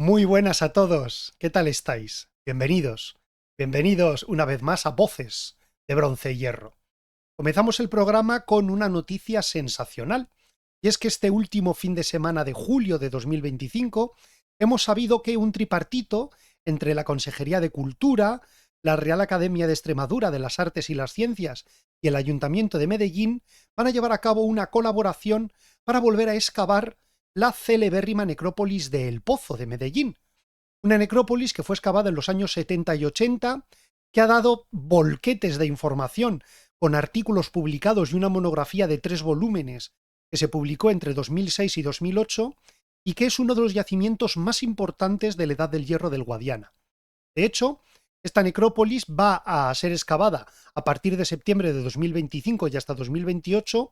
Muy buenas a todos, ¿qué tal estáis? Bienvenidos, bienvenidos una vez más a Voces de Bronce y Hierro. Comenzamos el programa con una noticia sensacional, y es que este último fin de semana de julio de 2025 hemos sabido que un tripartito entre la Consejería de Cultura, la Real Academia de Extremadura de las Artes y las Ciencias y el Ayuntamiento de Medellín van a llevar a cabo una colaboración para volver a excavar la celebérrima necrópolis de El Pozo de Medellín. Una necrópolis que fue excavada en los años 70 y 80, que ha dado volquetes de información con artículos publicados y una monografía de 3 volúmenes que se publicó entre 2006 y 2008 y que es uno de los yacimientos más importantes de la Edad del Hierro del Guadiana. De hecho, esta necrópolis va a ser excavada a partir de septiembre de 2025 y hasta 2028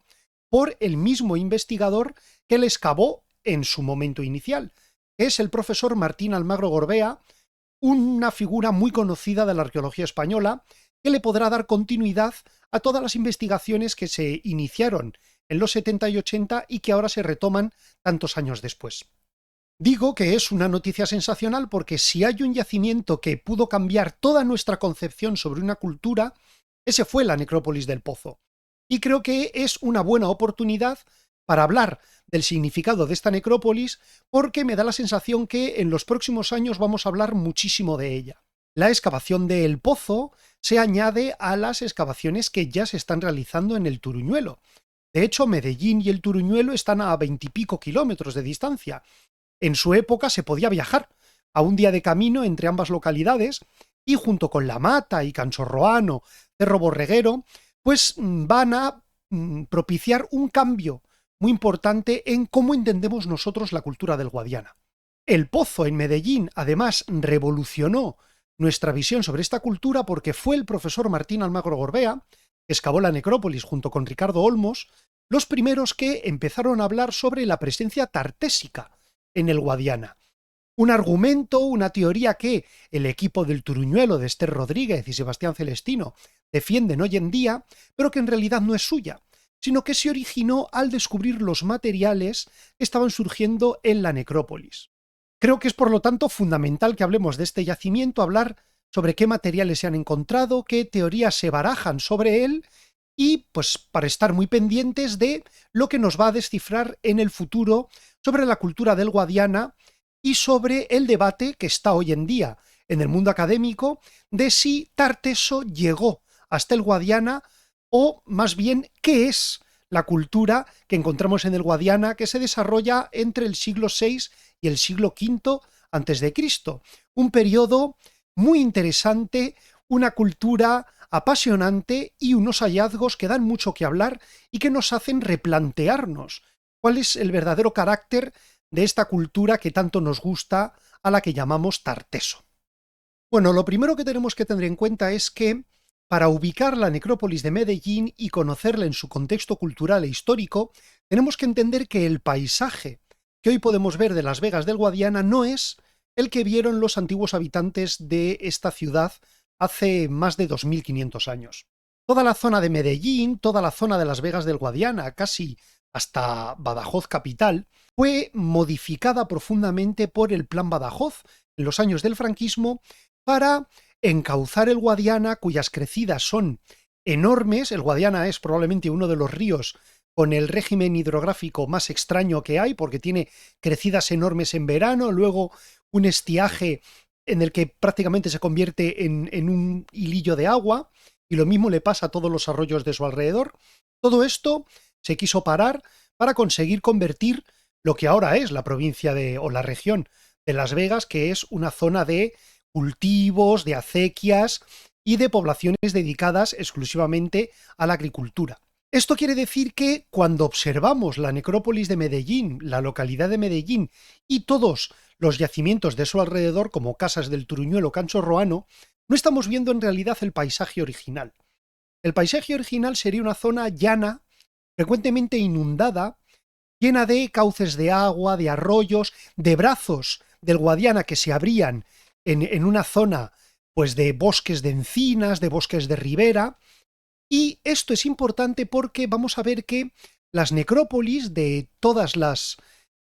por el mismo investigador que la excavó en su momento inicial, que es el profesor Martín Almagro Gorbea, una figura muy conocida de la arqueología española, que le podrá dar continuidad a todas las investigaciones que se iniciaron en los 70 y 80 y que ahora se retoman tantos años después. Digo que es una noticia sensacional porque si hay un yacimiento que pudo cambiar toda nuestra concepción sobre una cultura, ese fue la necrópolis del Pozo. Y creo que es una buena oportunidad para hablar del significado de esta necrópolis porque me da la sensación que en los próximos años vamos a hablar muchísimo de ella. La excavación del Pozo se añade a las excavaciones que ya se están realizando en el Turuñuelo. De hecho, Medellín y el Turuñuelo están a 20 y pico kilómetros de distancia. En su época se podía viajar a un día de camino entre ambas localidades y junto con La Mata y Canchorroano, Cerro Borreguero, pues van a propiciar un cambio muy importante en cómo entendemos nosotros la cultura del Guadiana. El Pozo en Medellín, además, revolucionó nuestra visión sobre esta cultura porque fue el profesor Martín Almagro Gorbea, que excavó la necrópolis junto con Ricardo Olmos, los primeros que empezaron a hablar sobre la presencia tartésica en el Guadiana. Un argumento, una teoría que el equipo del Turuñuelo de Esther Rodríguez y Sebastián Celestino defienden hoy en día, pero que en realidad no es suya, sino que se originó al descubrir los materiales que estaban surgiendo en la necrópolis. Creo que es por lo tanto fundamental que hablemos de este yacimiento, hablar sobre qué materiales se han encontrado, qué teorías se barajan sobre él y pues para estar muy pendientes de lo que nos va a descifrar en el futuro sobre la cultura del Guadiana y sobre el debate que está hoy en día en el mundo académico de si Tarteso llegó hasta el Guadiana o más bien qué es la cultura que encontramos en el Guadiana que se desarrolla entre el siglo VI y el siglo V antes de Cristo. Un periodo muy interesante, una cultura apasionante y unos hallazgos que dan mucho que hablar y que nos hacen replantearnos cuál es el verdadero carácter de esta cultura que tanto nos gusta, a la que llamamos Tarteso. Bueno, lo primero que tenemos que tener en cuenta es que para ubicar la necrópolis de Medellín y conocerla en su contexto cultural e histórico, tenemos que entender que el paisaje que hoy podemos ver de Las Vegas del Guadiana no es el que vieron los antiguos habitantes de esta ciudad hace más de 2500 años. Toda la zona de Medellín, toda la zona de Las Vegas del Guadiana, casi hasta Badajoz capital, fue modificada profundamente por el Plan Badajoz en los años del franquismo para encauzar el Guadiana, cuyas crecidas son enormes. El Guadiana es probablemente uno de los ríos con el régimen hidrográfico más extraño que hay, porque tiene crecidas enormes en verano, luego un estiaje en el que prácticamente se convierte en un hilillo de agua, y lo mismo le pasa a todos los arroyos de su alrededor. Todo esto se quiso parar para conseguir convertir lo que ahora es la provincia o la región de Las Vegas, que es una zona de cultivos, de acequias y de poblaciones dedicadas exclusivamente a la agricultura. Esto quiere decir que cuando observamos la necrópolis de Medellín, la localidad de Medellín y todos los yacimientos de su alrededor, como Casas del Turuñuelo, Canchorroano, no estamos viendo en realidad el paisaje original. El paisaje original sería una zona llana, frecuentemente inundada, llena de cauces de agua, de arroyos, de brazos del Guadiana que se abrían en una zona pues de bosques de encinas, de bosques de ribera. Y esto es importante porque vamos a ver que las necrópolis de todas las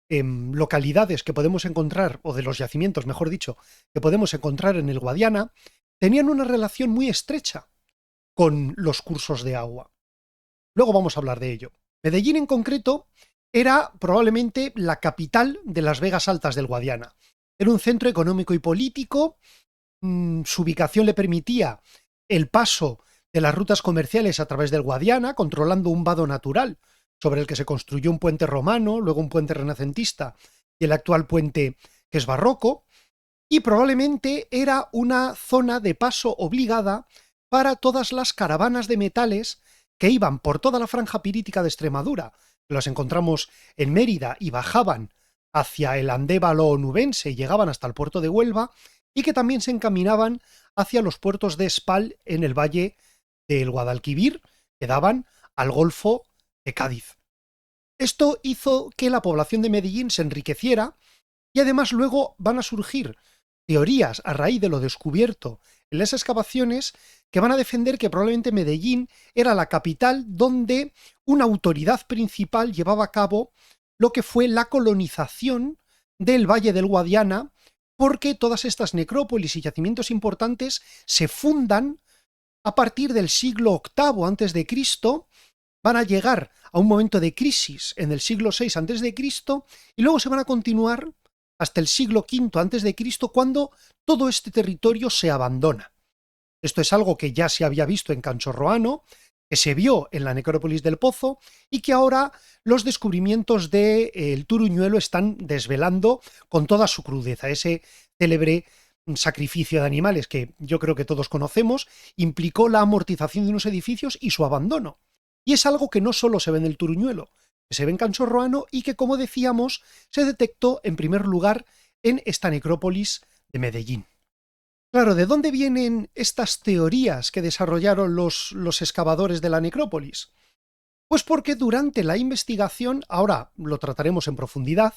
localidades que podemos encontrar, o de los yacimientos, mejor dicho, que podemos encontrar en el Guadiana, tenían una relación muy estrecha con los cursos de agua. Luego vamos a hablar de ello. Medellín en concreto era probablemente la capital de las Vegas Altas del Guadiana. Era un centro económico y político, su ubicación le permitía el paso de las rutas comerciales a través del Guadiana, controlando un vado natural sobre el que se construyó un puente romano, luego un puente renacentista y el actual puente que es barroco, y probablemente era una zona de paso obligada para todas las caravanas de metales que iban por toda la franja pirítica de Extremadura. Los encontramos en Mérida y bajaban hacia el Andévalo onubense y llegaban hasta el puerto de Huelva, y que también se encaminaban hacia los puertos de Spal en el valle del Guadalquivir, que daban al Golfo de Cádiz. Esto hizo que la población de Medellín se enriqueciera, y además luego van a surgir teorías a raíz de lo descubierto en las excavaciones que van a defender que probablemente Medellín era la capital donde una autoridad principal llevaba a cabo lo que fue la colonización del Valle del Guadiana, porque todas estas necrópolis y yacimientos importantes se fundan a partir del siglo VIII a.C., van a llegar a un momento de crisis en el siglo VI a.C. y luego se van a continuar hasta el siglo V a.C., cuando todo este territorio se abandona. Esto es algo que ya se había visto en Canchorroano, que se vio en la necrópolis del Pozo y que ahora los descubrimientos del Turuñuelo están desvelando con toda su crudeza. Ese célebre sacrificio de animales que yo creo que todos conocemos implicó la amortización de unos edificios y su abandono. Y es algo que no solo se ve en el Turuñuelo, que se ve en Canchorroano y que, como decíamos, se detectó en primer lugar en esta necrópolis de Medellín. Claro, ¿de dónde vienen estas teorías que desarrollaron los excavadores de la necrópolis? Pues porque durante la investigación, ahora lo trataremos en profundidad,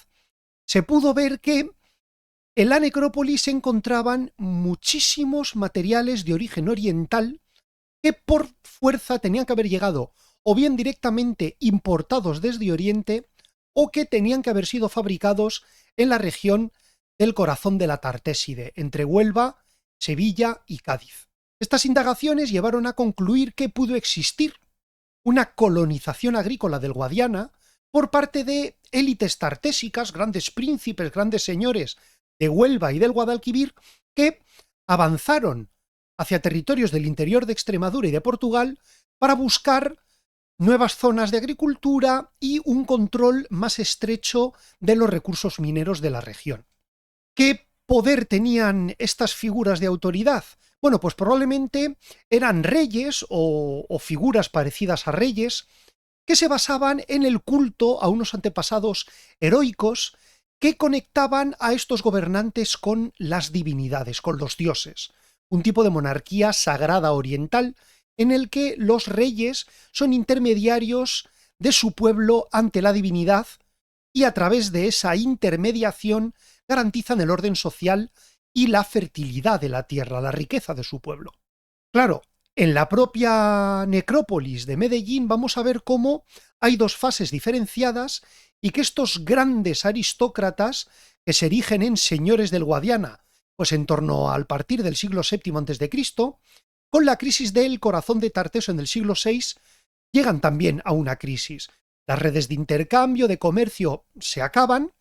se pudo ver que en la necrópolis se encontraban muchísimos materiales de origen oriental que por fuerza tenían que haber llegado o bien directamente importados desde Oriente, o que tenían que haber sido fabricados en la región del corazón de la Tartéside, entre Huelva, Sevilla y Cádiz. Estas indagaciones llevaron a concluir que pudo existir una colonización agrícola del Guadiana por parte de élites tartésicas, grandes príncipes, grandes señores de Huelva y del Guadalquivir, que avanzaron hacia territorios del interior de Extremadura y de Portugal para buscar nuevas zonas de agricultura y un control más estrecho de los recursos mineros de la región. ¿Qué poder tenían estas figuras de autoridad? Bueno, pues probablemente eran reyes o figuras parecidas a reyes que se basaban en el culto a unos antepasados heroicos que conectaban a estos gobernantes con las divinidades, con los dioses. Un tipo de monarquía sagrada oriental en el que los reyes son intermediarios de su pueblo ante la divinidad y a través de esa intermediación garantizan el orden social y la fertilidad de la tierra, la riqueza de su pueblo. Claro, en la propia necrópolis de Medellín vamos a ver cómo hay dos fases diferenciadas y que estos grandes aristócratas que se erigen en señores del Guadiana, pues en torno al partir del siglo VII a.C., con la crisis del corazón de Tarteso en el siglo VI, llegan también a una crisis. Las redes de intercambio, de comercio, se acaban,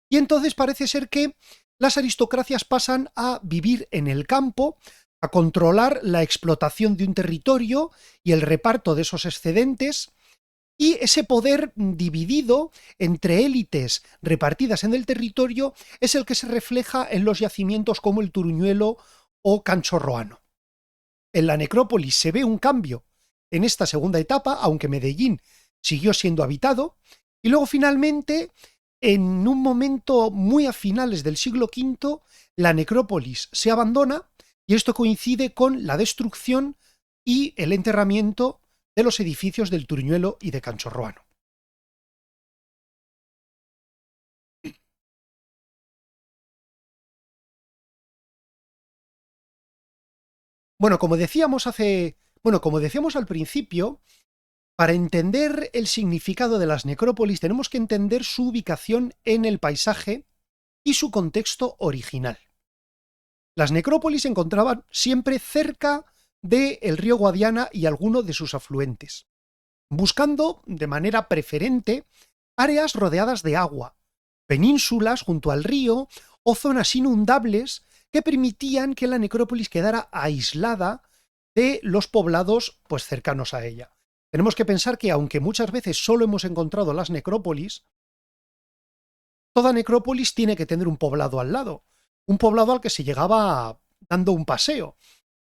y entonces parece ser que las aristocracias pasan a vivir en el campo, a controlar la explotación de un territorio y el reparto de esos excedentes, y ese poder dividido entre élites repartidas en el territorio es el que se refleja en los yacimientos como el Turuñuelo o Canchorroano. En la necrópolis se ve un cambio en esta segunda etapa, aunque Medellín siguió siendo habitado, y luego finalmente, en un momento muy a finales del siglo V, la necrópolis se abandona, y esto coincide con la destrucción y el enterramiento de los edificios del Turuñuelo y de Canchorroano. Bueno, como decíamos al principio, Para entender el significado de las necrópolis tenemos que entender su ubicación en el paisaje y su contexto original. Las necrópolis se encontraban siempre cerca del río Guadiana y alguno de sus afluentes, buscando de manera preferente áreas rodeadas de agua, penínsulas junto al río o zonas inundables que permitían que la necrópolis quedara aislada de los poblados pues cercanos a ella. Tenemos que pensar que aunque muchas veces solo hemos encontrado las necrópolis, toda necrópolis tiene que tener un poblado al lado, un poblado al que se llegaba dando un paseo.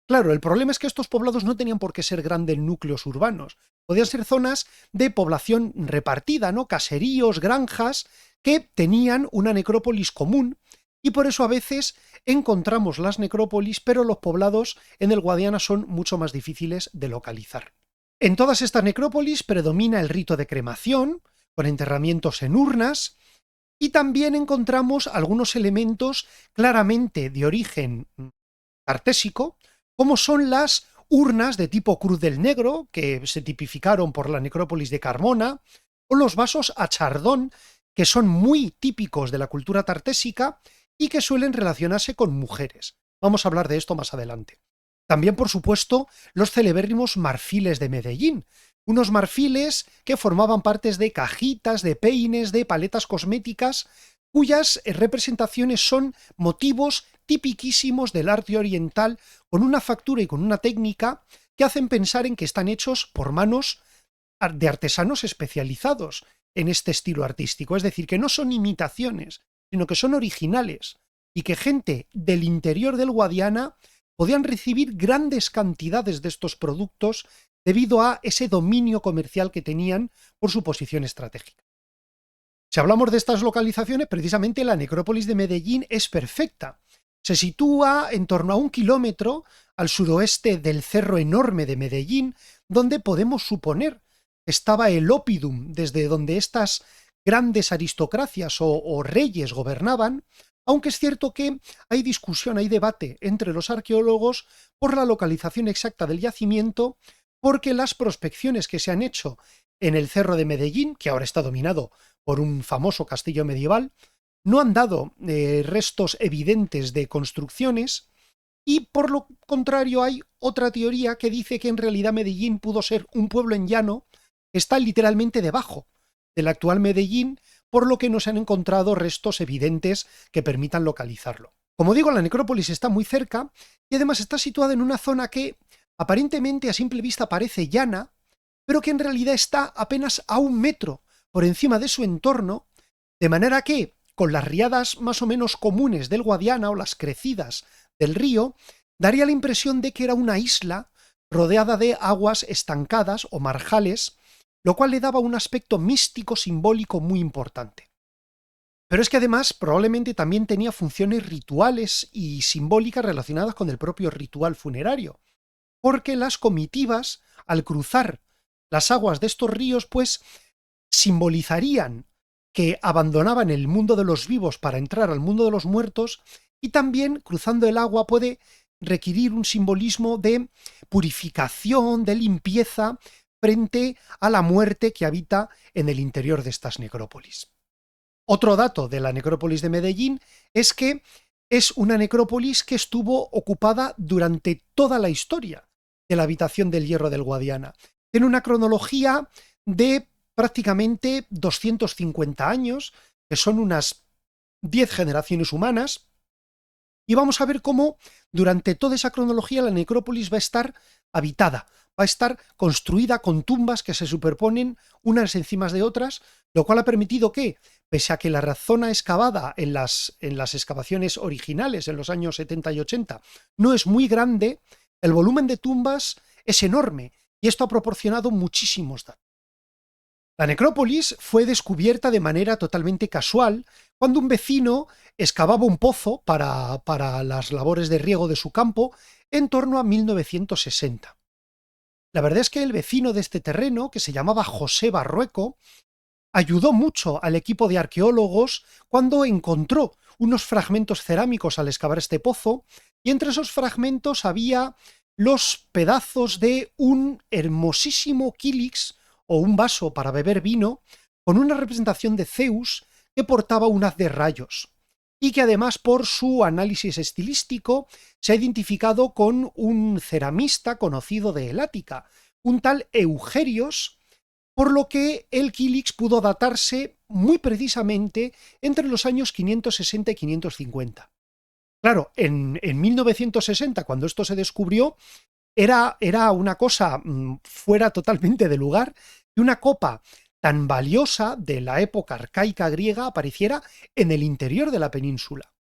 Claro, el problema es que estos poblados no tenían por qué ser grandes núcleos urbanos, podían ser zonas de población repartida, ¿no? Caseríos, granjas, que tenían una necrópolis común, y por eso a veces encontramos las necrópolis, pero los poblados en el Guadiana son mucho más difíciles de localizar. En todas estas necrópolis predomina el rito de cremación, con enterramientos en urnas, y también encontramos algunos elementos claramente de origen tartésico, como son las urnas de tipo Cruz del Negro, que se tipificaron por la necrópolis de Carmona, o los vasos a chardón, que son muy típicos de la cultura tartésica y que suelen relacionarse con mujeres. Vamos a hablar de esto más adelante. También, por supuesto, los celebérrimos marfiles de Medellín, unos marfiles que formaban partes de cajitas, de peines, de paletas cosméticas, cuyas representaciones son motivos tipiquísimos del arte oriental, con una factura y con una técnica que hacen pensar en que están hechos por manos de artesanos especializados en este estilo artístico, es decir, que no son imitaciones, sino que son originales, y que gente del interior del Guadiana podían recibir grandes cantidades de estos productos debido a ese dominio comercial que tenían por su posición estratégica. Si hablamos de estas localizaciones, precisamente la necrópolis de Medellín es perfecta. Se sitúa en torno a 1 kilómetro al suroeste del cerro enorme de Medellín, donde podemos suponer estaba el oppidum, desde donde estas grandes aristocracias o reyes gobernaban, aunque es cierto que hay discusión, hay debate entre los arqueólogos por la localización exacta del yacimiento, porque las prospecciones que se han hecho en el cerro de Medellín, que ahora está dominado por un famoso castillo medieval, no han dado restos evidentes de construcciones, y por lo contrario hay otra teoría que dice que en realidad Medellín pudo ser un pueblo en llano que está literalmente debajo del actual Medellín, por lo que no se han encontrado restos evidentes que permitan localizarlo. Como digo, la necrópolis está muy cerca y además está situada en una zona que aparentemente a simple vista parece llana, pero que en realidad está apenas a 1 metro por encima de su entorno, de manera que, con las riadas más o menos comunes del Guadiana o las crecidas del río, daría la impresión de que era una isla rodeada de aguas estancadas o marjales, lo cual le daba un aspecto místico simbólico muy importante. Pero es que además probablemente también tenía funciones rituales y simbólicas relacionadas con el propio ritual funerario, porque las comitivas, al cruzar las aguas de estos ríos, pues simbolizarían que abandonaban el mundo de los vivos para entrar al mundo de los muertos, y también cruzando el agua puede requerir un simbolismo de purificación, de limpieza, frente a la muerte que habita en el interior de estas necrópolis. Otro dato de la necrópolis de Medellín es que es una necrópolis que estuvo ocupada durante toda la historia de la habitación del Hierro del Guadiana. Tiene una cronología de prácticamente 250 años, que son unas 10 generaciones humanas, y vamos a ver cómo durante toda esa cronología la necrópolis va a estar habitada, va a estar construida con tumbas que se superponen unas encima de otras, lo cual ha permitido que, pese a que la zona excavada en las excavaciones originales en los años 70 y 80 no es muy grande, el volumen de tumbas es enorme y esto ha proporcionado muchísimos datos. La necrópolis fue descubierta de manera totalmente casual cuando un vecino excavaba un pozo para las labores de riego de su campo en torno a 1960. La verdad es que el vecino de este terreno, que se llamaba José Barrueco, ayudó mucho al equipo de arqueólogos cuando encontró unos fragmentos cerámicos al excavar este pozo, y entre esos fragmentos había los pedazos de un hermosísimo kílix o un vaso para beber vino con una representación de Zeus que portaba un haz de rayos y que además por su análisis estilístico se ha identificado con un ceramista conocido de el Ática, un tal Eugerios, por lo que el Kylix pudo datarse muy precisamente entre los años 560 y 550. Claro, en 1960, cuando esto se descubrió, era una cosa fuera totalmente de lugar, y una copa tan valiosa de la época arcaica griega apareciera en el interior de la península.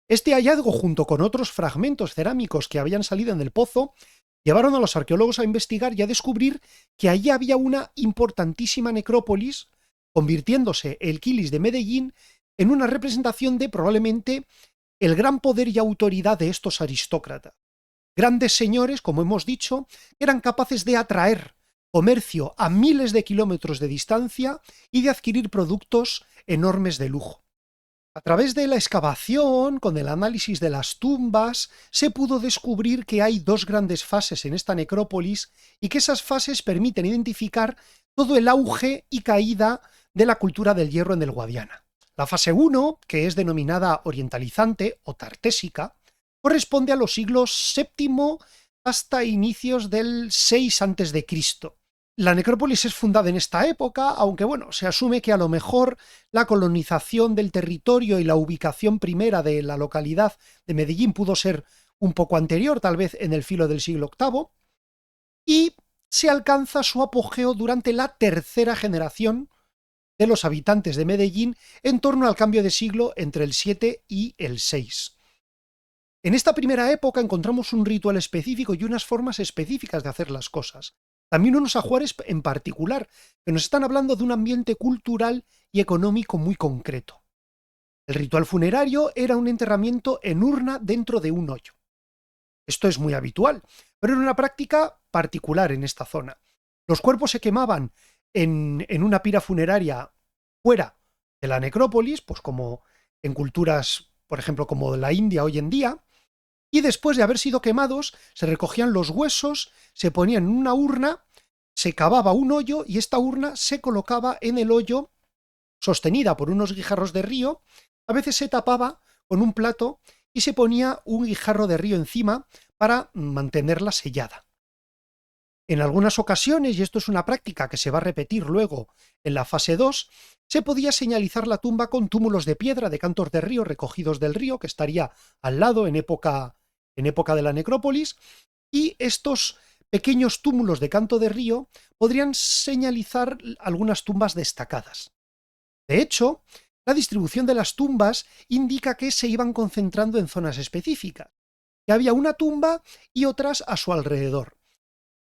Este hallazgo, junto con otros fragmentos cerámicos que habían salido en el pozo, llevaron a los arqueólogos a investigar y a descubrir que allí había una importantísima necrópolis, convirtiéndose el Kylix de Medellín en una representación de probablemente el gran poder y autoridad de estos aristócratas. Grandes señores, como hemos dicho, eran capaces de atraer comercio a miles de kilómetros de distancia y de adquirir productos enormes de lujo. A través de la excavación, con el análisis de las tumbas, se pudo descubrir que hay dos grandes fases en esta necrópolis y que esas fases permiten identificar todo el auge y caída de la cultura del hierro en el Guadiana. La fase 1, que es denominada orientalizante o tartésica, corresponde a los siglos VII hasta inicios del 6 a.C. La necrópolis es fundada en esta época, aunque se asume que a lo mejor la colonización del territorio y la ubicación primera de la localidad de Medellín pudo ser un poco anterior, tal vez en el filo del siglo VIII, y se alcanza su apogeo durante la tercera generación de los habitantes de Medellín en torno al cambio de siglo entre el 7 y el 6. En esta primera época encontramos un ritual específico y unas formas específicas de hacer las cosas. También unos ajuares en particular, que nos están hablando de un ambiente cultural y económico muy concreto. El ritual funerario era un enterramiento en urna dentro de un hoyo. Esto es muy habitual, pero era una práctica particular en esta zona. Los cuerpos se quemaban en una pira funeraria fuera de la necrópolis, pues como en culturas, por ejemplo, como la India hoy en día, y después de haber sido quemados, se recogían los huesos, se ponían en una urna, se cavaba un hoyo y esta urna se colocaba en el hoyo, sostenida por unos guijarros de río, a veces se tapaba con un plato y se ponía un guijarro de río encima para mantenerla sellada. En algunas ocasiones, y esto es una práctica que se va a repetir luego en la fase 2, se podía señalizar la tumba con túmulos de piedra de cantos de río recogidos del río, que estaría al lado en época de la necrópolis, y estos pequeños túmulos de canto de río podrían señalizar algunas tumbas destacadas. De hecho, la distribución de las tumbas indica que se iban concentrando en zonas específicas, que había una tumba y otras a su alrededor,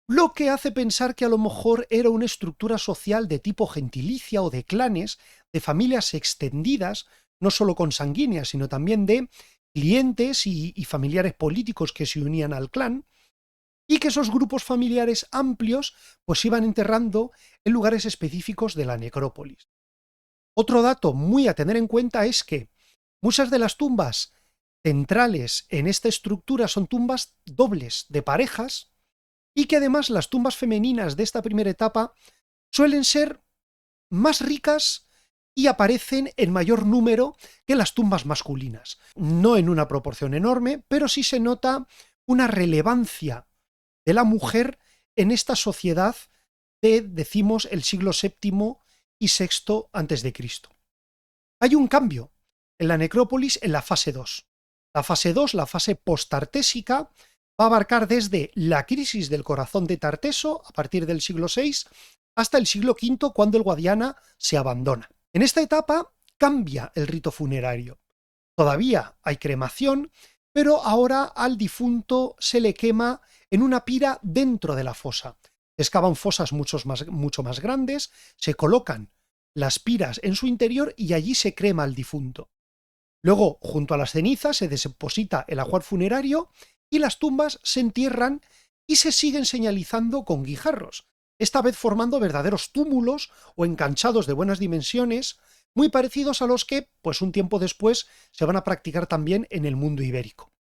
lo que hace pensar que a lo mejor era una estructura social de tipo gentilicia o de clanes, de familias extendidas, no solo consanguíneas, sino también de clientes y familiares políticos que se unían al clan, y que esos grupos familiares amplios pues iban enterrando en lugares específicos de la necrópolis. Otro dato muy a tener en cuenta es que muchas de las tumbas centrales en esta estructura son tumbas dobles de parejas, y que además las tumbas femeninas de esta primera etapa suelen ser más ricas y aparecen en mayor número que las tumbas masculinas. No en una proporción enorme, pero sí se nota una relevancia de la mujer en esta sociedad de, decimos, el siglo VII y VI a.C. Hay un cambio en la necrópolis en la fase 2. La fase 2, la fase postartésica, va a abarcar desde la crisis del corazón de Tarteso, a partir del siglo VI, hasta el siglo V, cuando el Guadiana se abandona. En esta etapa cambia el rito funerario. Todavía hay cremación, pero ahora al difunto se le quema en una pira dentro de la fosa. Se excavan fosas mucho más grandes, se colocan las piras en su interior y allí se crema al difunto. Luego, junto a las cenizas, se deposita el ajuar funerario y las tumbas se entierran y se siguen señalizando con guijarros, esta vez formando verdaderos túmulos o enganchados de buenas dimensiones, muy parecidos a los que, pues un tiempo después, se van a practicar también en el mundo ibérico.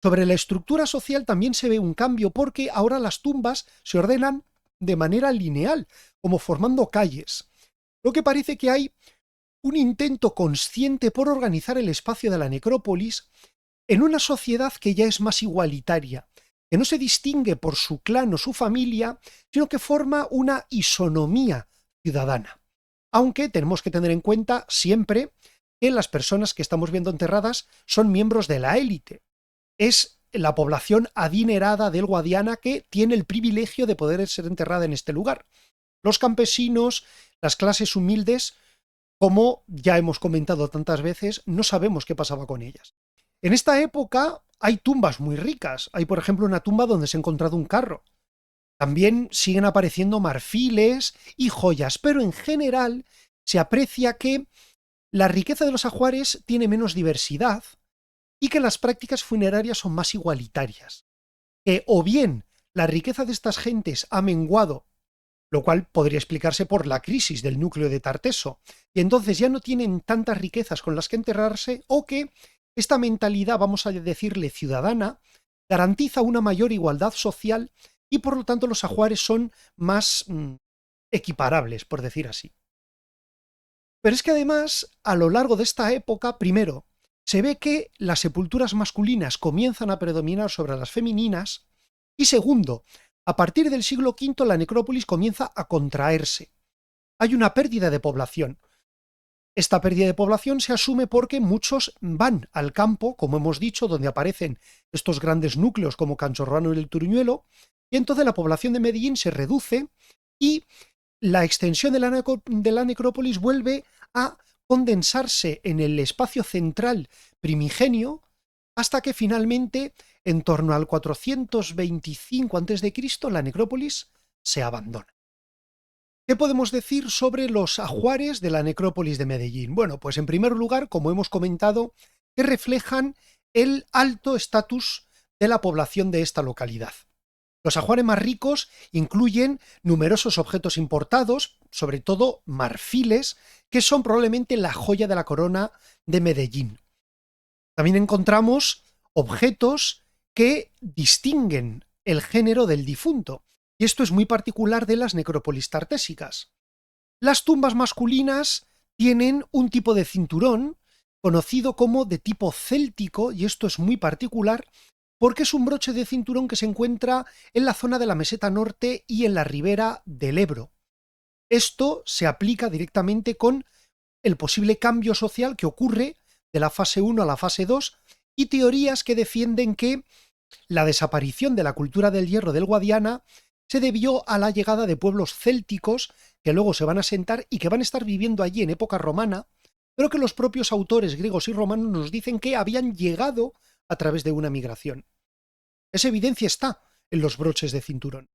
Sobre la estructura social también se ve un cambio porque ahora las tumbas se ordenan de manera lineal, como formando calles. Lo que parece que hay un intento consciente por organizar el espacio de la necrópolis en una sociedad que ya es más igualitaria, que no se distingue por su clan o su familia, sino que forma una isonomía ciudadana. Aunque tenemos que tener en cuenta siempre que las personas que estamos viendo enterradas son miembros de la élite. Es la población adinerada del Guadiana que tiene el privilegio de poder ser enterrada en este lugar. Los campesinos, las clases humildes, como ya hemos comentado tantas veces, no sabemos qué pasaba con ellas. En esta época hay tumbas muy ricas. Hay, por ejemplo, una tumba donde se ha encontrado un carro. También siguen apareciendo marfiles y joyas, pero en general se aprecia que la riqueza de los ajuares tiene menos diversidad y que las prácticas funerarias son más igualitarias. Que o bien la riqueza de estas gentes ha menguado, lo cual podría explicarse por la crisis del núcleo de Tarteso, y entonces ya no tienen tantas riquezas con las que enterrarse, o que esta mentalidad, vamos a decirle ciudadana, garantiza una mayor igualdad social y por lo tanto los ajuares son más equiparables, por decir así. Pero es que además, a lo largo de esta época, primero, se ve que las sepulturas masculinas comienzan a predominar sobre las femeninas, y segundo, a partir del siglo V la necrópolis comienza a contraerse. Hay una pérdida de población. Esta pérdida de población se asume porque muchos van al campo, como hemos dicho, donde aparecen estos grandes núcleos como Canchorrano y el Turuñuelo, y entonces la población de Medellín se reduce y la extensión de la necrópolis vuelve a condensarse en el espacio central primigenio hasta que finalmente, en torno al 425 a.C., la necrópolis se abandona. ¿Qué podemos decir sobre los ajuares de la necrópolis de Medellín? Bueno, pues en primer lugar, como hemos comentado, que reflejan el alto estatus de la población de esta localidad. Los ajuares más ricos incluyen numerosos objetos importados, sobre todo marfiles, que son probablemente la joya de la corona de Medellín. También encontramos objetos que distinguen el género del difunto, y esto es muy particular de las necrópolis tartésicas. Las tumbas masculinas tienen un tipo de cinturón conocido como de tipo céltico, y esto es muy particular porque es un broche de cinturón que se encuentra en la zona de la meseta norte y en la ribera del Ebro. Esto se aplica directamente con el posible cambio social que ocurre de la fase 1 a la fase 2 y teorías que defienden que la desaparición de la cultura del hierro del Guadiana se debió a la llegada de pueblos célticos que luego se van a asentar y que van a estar viviendo allí en época romana, pero que los propios autores griegos y romanos nos dicen que habían llegado a través de una migración. Esa evidencia está en los broches de cinturón.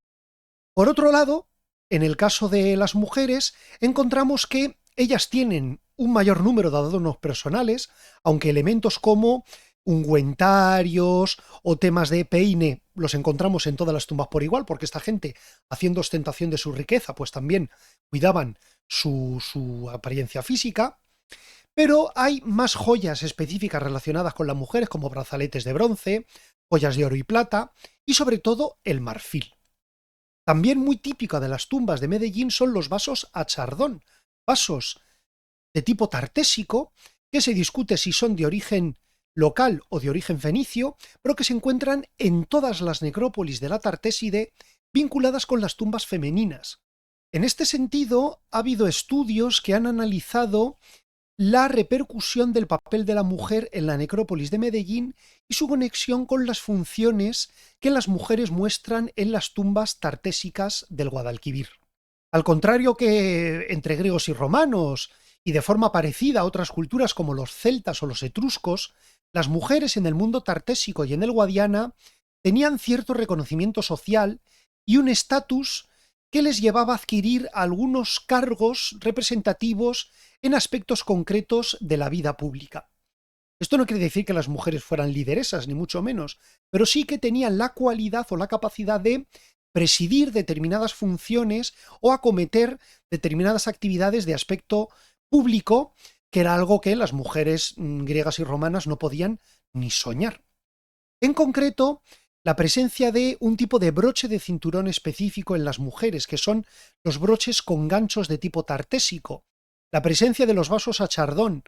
Por otro lado, en el caso de las mujeres, encontramos que ellas tienen un mayor número de adornos personales, aunque elementos como ungüentarios o temas de peine los encontramos en todas las tumbas por igual, porque esta gente, haciendo ostentación de su riqueza, pues también cuidaban su apariencia física. Pero hay más joyas específicas relacionadas con las mujeres, como brazaletes de bronce, joyas de oro y plata, y sobre todo el marfil. También muy típica de las tumbas de Medellín son los vasos a chardón, vasos de tipo tartésico, que se discute si son de origen local o de origen fenicio, pero que se encuentran en todas las necrópolis de la Tartéside vinculadas con las tumbas femeninas. En este sentido, ha habido estudios que han analizado la repercusión del papel de la mujer en la necrópolis de Medellín y su conexión con las funciones que las mujeres muestran en las tumbas tartésicas del Guadalquivir. Al contrario que entre griegos y romanos, y de forma parecida a otras culturas como los celtas o los etruscos, las mujeres en el mundo tartésico y en el Guadiana tenían cierto reconocimiento social y un estatus que les llevaba a adquirir algunos cargos representativos en aspectos concretos de la vida pública. Esto no quiere decir que las mujeres fueran lideresas, ni mucho menos, pero sí que tenían la cualidad o la capacidad de presidir determinadas funciones o acometer determinadas actividades de aspecto público, que era algo que las mujeres griegas y romanas no podían ni soñar. En concreto, la presencia de un tipo de broche de cinturón específico en las mujeres, que son los broches con ganchos de tipo tartésico, la presencia de los vasos a chardón,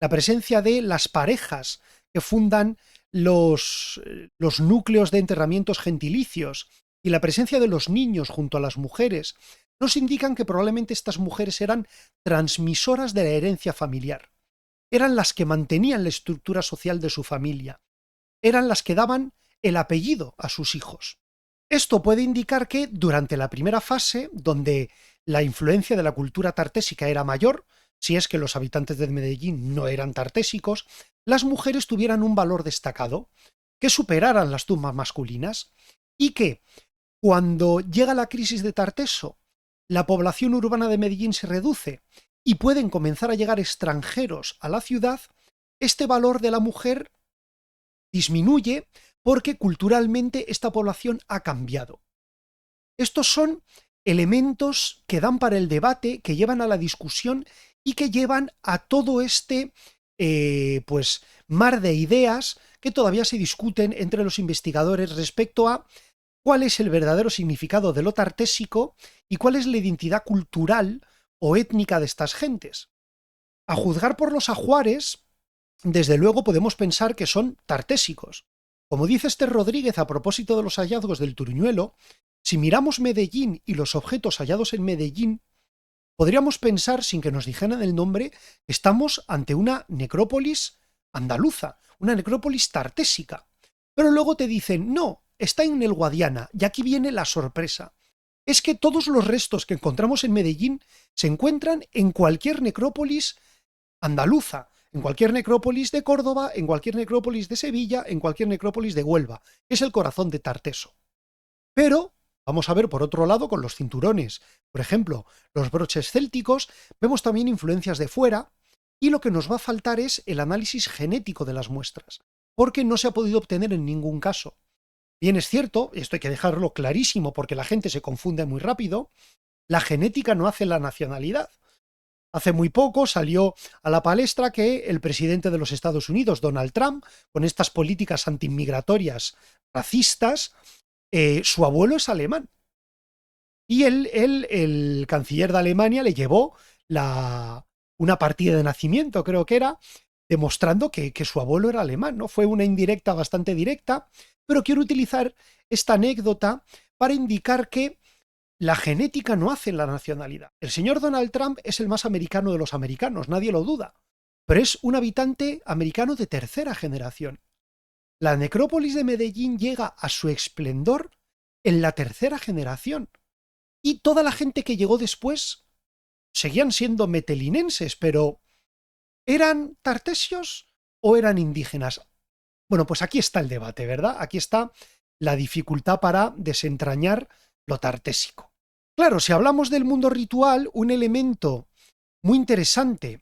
la presencia de las parejas que fundan los núcleos de enterramientos gentilicios y la presencia de los niños junto a las mujeres, nos indican que probablemente estas mujeres eran transmisoras de la herencia familiar. Eran las que mantenían la estructura social de su familia. Eran las que daban el apellido a sus hijos. Esto puede indicar que durante la primera fase, donde la influencia de la cultura tartésica era mayor, si es que los habitantes de Medellín no eran tartésicos, las mujeres tuvieran un valor destacado, que superaran las tumbas masculinas, y que, cuando llega la crisis de Tarteso, la población urbana de Medellín se reduce y pueden comenzar a llegar extranjeros a la ciudad, este valor de la mujer disminuye porque culturalmente esta población ha cambiado. Estos son elementos que dan para el debate, que llevan a la discusión y que llevan a todo este mar de ideas que todavía se discuten entre los investigadores respecto a cuál es el verdadero significado de lo tartésico y cuál es la identidad cultural o étnica de estas gentes. A juzgar por los ajuares, desde luego podemos pensar que son tartésicos. Como dice Esther Rodríguez a propósito de los hallazgos del Turuñuelo, si miramos Medellín y los objetos hallados en Medellín, podríamos pensar, sin que nos dijeran el nombre, que estamos ante una necrópolis andaluza, una necrópolis tartésica. Pero luego te dicen, no, está en el Guadiana, y aquí viene la sorpresa. Es que todos los restos que encontramos en Medellín se encuentran en cualquier necrópolis andaluza, en cualquier necrópolis de Córdoba, en cualquier necrópolis de Sevilla, en cualquier necrópolis de Huelva, que es el corazón de Tarteso. Pero vamos a ver por otro lado con los cinturones, por ejemplo, los broches célticos, vemos también influencias de fuera, y lo que nos va a faltar es el análisis genético de las muestras, porque no se ha podido obtener en ningún caso. Bien es cierto, y esto hay que dejarlo clarísimo porque la gente se confunde muy rápido, la genética no hace la nacionalidad. Hace muy poco salió a la palestra que el presidente de los Estados Unidos, Donald Trump, con estas políticas antiinmigratorias racistas, su abuelo es alemán. Y el canciller de Alemania le llevó una partida de nacimiento, creo que era, demostrando que su abuelo era alemán, ¿no? Fue una indirecta bastante directa, pero quiero utilizar esta anécdota para indicar que la genética no hace la nacionalidad. El señor Donald Trump es el más americano de los americanos, nadie lo duda, pero es un habitante americano de tercera generación. La necrópolis de Medellín llega a su esplendor en la tercera generación, y toda la gente que llegó después seguían siendo metelinenses, pero ¿eran tartesios o eran indígenas? Bueno, pues aquí está el debate, ¿verdad? Aquí está la dificultad para desentrañar lo tartésico. Claro, si hablamos del mundo ritual, un elemento muy interesante,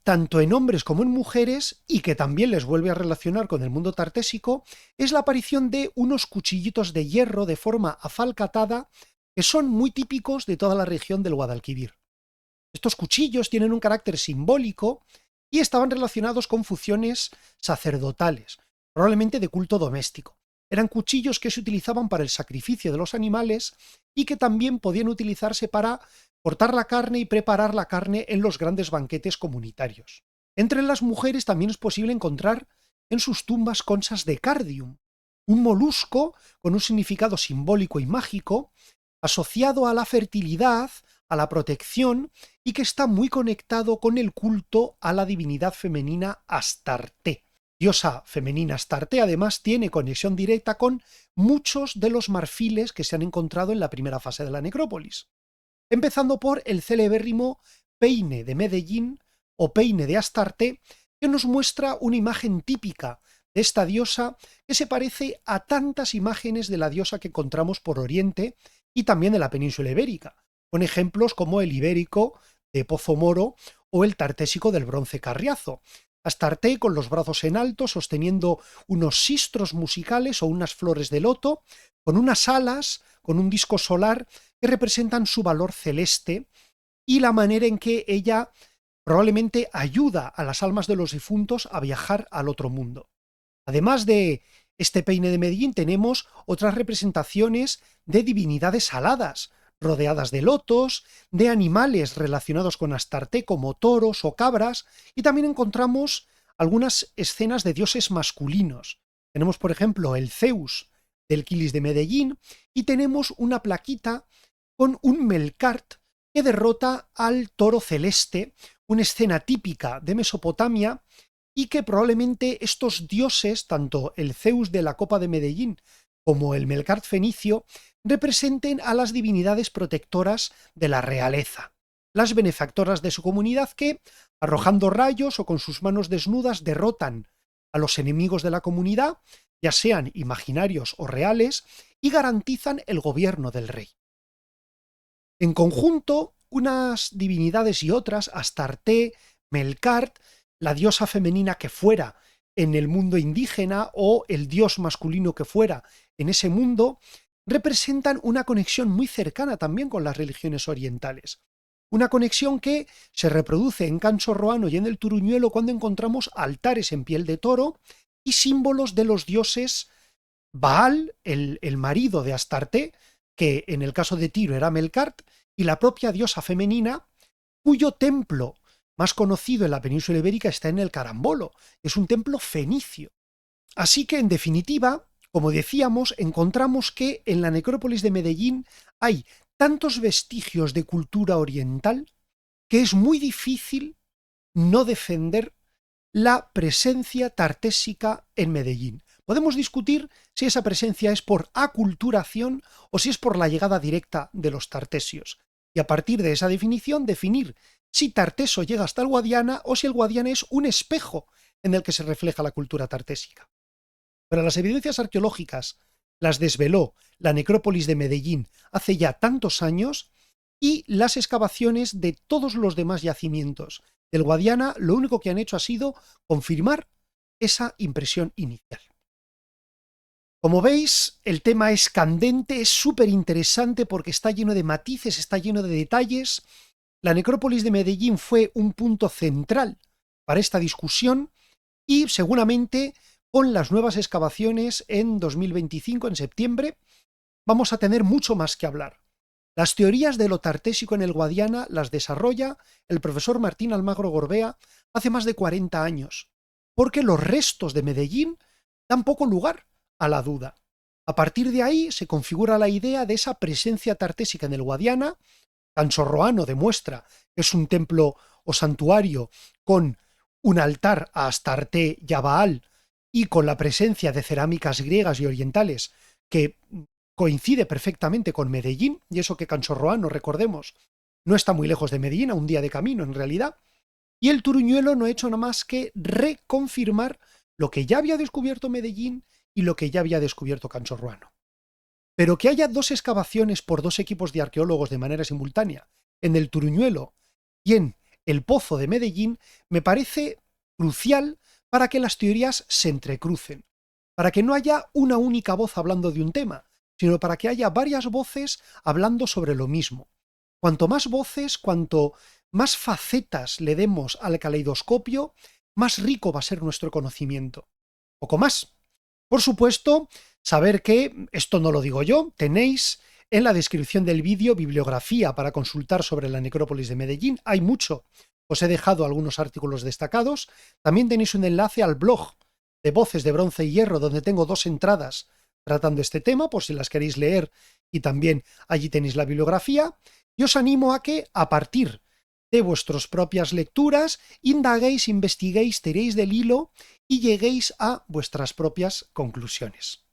tanto en hombres como en mujeres, y que también les vuelve a relacionar con el mundo tartésico, es la aparición de unos cuchillitos de hierro de forma afalcatada que son muy típicos de toda la región del Guadalquivir. Estos cuchillos tienen un carácter simbólico y estaban relacionados con funciones sacerdotales, probablemente de culto doméstico. Eran cuchillos que se utilizaban para el sacrificio de los animales y que también podían utilizarse para cortar la carne y preparar la carne en los grandes banquetes comunitarios. Entre las mujeres también es posible encontrar en sus tumbas conchas de cardium, un molusco con un significado simbólico y mágico asociado a la fertilidad, a la protección y que está muy conectado con el culto a la divinidad femenina Astarte. Diosa femenina Astarte además tiene conexión directa con muchos de los marfiles que se han encontrado en la primera fase de la necrópolis, empezando por el celebérrimo peine de Medellín o peine de Astarte, que nos muestra una imagen típica de esta diosa que se parece a tantas imágenes de la diosa que encontramos por Oriente y también de la península ibérica, con ejemplos como el ibérico de Pozo Moro o el tartésico del bronce Carriazo. Astarte con los brazos en alto sosteniendo unos sistros musicales o unas flores de loto, con unas alas, con un disco solar que representan su valor celeste y la manera en que ella probablemente ayuda a las almas de los difuntos a viajar al otro mundo. Además de este peine de Medellín tenemos otras representaciones de divinidades aladas, rodeadas de lotos, de animales relacionados con Astarte como toros o cabras, y también encontramos algunas escenas de dioses masculinos. Tenemos, por ejemplo, el Zeus del Quilis de Medellín, y tenemos una plaquita con un Melkart que derrota al toro celeste, una escena típica de Mesopotamia, y que probablemente estos dioses, tanto el Zeus de la Copa de Medellín como el Melkart fenicio, representen a las divinidades protectoras de la realeza, las benefactoras de su comunidad que, arrojando rayos o con sus manos desnudas, derrotan a los enemigos de la comunidad, ya sean imaginarios o reales, y garantizan el gobierno del rey. En conjunto, unas divinidades y otras, Astarte, Melkart, la diosa femenina que fuera en el mundo indígena o el dios masculino que fuera en ese mundo, representan una conexión muy cercana también con las religiones orientales. Una conexión que se reproduce en Can Chorroano y en el Turuñuelo cuando encontramos altares en piel de toro y símbolos de los dioses Baal, el marido de Astarte, que en el caso de Tiro era Melkart, y la propia diosa femenina, cuyo templo más conocido en la península ibérica está en el Carambolo. Es un templo fenicio. Así que, en definitiva, como decíamos, encontramos que en la necrópolis de Medellín hay tantos vestigios de cultura oriental que es muy difícil no defender la presencia tartésica en Medellín. Podemos discutir si esa presencia es por aculturación o si es por la llegada directa de los tartesios. Y a partir de esa definición, definir si Tarteso llega hasta el Guadiana o si el Guadiana es un espejo en el que se refleja la cultura tartésica. Pero las evidencias arqueológicas las desveló la necrópolis de Medellín hace ya tantos años, y las excavaciones de todos los demás yacimientos del Guadiana lo único que han hecho ha sido confirmar esa impresión inicial. Como veis, el tema es candente, es súper interesante porque está lleno de matices, está lleno de detalles. La necrópolis de Medellín fue un punto central para esta discusión y seguramente con las nuevas excavaciones en 2025, en septiembre, vamos a tener mucho más que hablar. Las teorías de lo tartésico en el Guadiana las desarrolla el profesor Martín Almagro Gorbea hace más de 40 años, porque los restos de Medellín dan poco lugar a la duda. A partir de ahí se configura la idea de esa presencia tartésica en el Guadiana. Can Chorroano demuestra que es un templo o santuario con un altar a Astarte y a Baal y con la presencia de cerámicas griegas y orientales que coincide perfectamente con Medellín, y eso que Can Chorroano, recordemos, no está muy lejos de Medellín, a un día de camino en realidad, y el Turuñuelo no ha hecho nada más que reconfirmar lo que ya había descubierto Medellín y lo que ya había descubierto Can Chorroano. Pero que haya dos excavaciones por dos equipos de arqueólogos de manera simultánea, en el Turuñuelo y en el Pozo de Medellín, me parece crucial para que las teorías se entrecrucen, para que no haya una única voz hablando de un tema, sino para que haya varias voces hablando sobre lo mismo. Cuanto más voces, cuanto más facetas le demos al caleidoscopio, más rico va a ser nuestro conocimiento. Poco más. Por supuesto, saber que, esto no lo digo yo, tenéis en la descripción del vídeo bibliografía para consultar sobre la necrópolis de Medellín. Hay mucho. Os he dejado algunos artículos destacados. También tenéis un enlace al blog de Voces de Bronce y Hierro, donde tengo 2 entradas tratando este tema, por si las queréis leer, y también allí tenéis la bibliografía. Y os animo a que, a partir de vuestras propias lecturas, indaguéis, investiguéis, tiréis del hilo y lleguéis a vuestras propias conclusiones.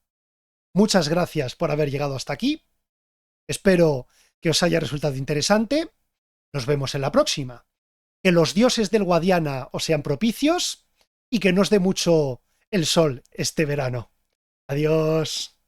Muchas gracias por haber llegado hasta aquí. Espero que os haya resultado interesante. Nos vemos en la próxima. Que los dioses del Guadiana os sean propicios y que no os dé mucho el sol este verano. Adiós.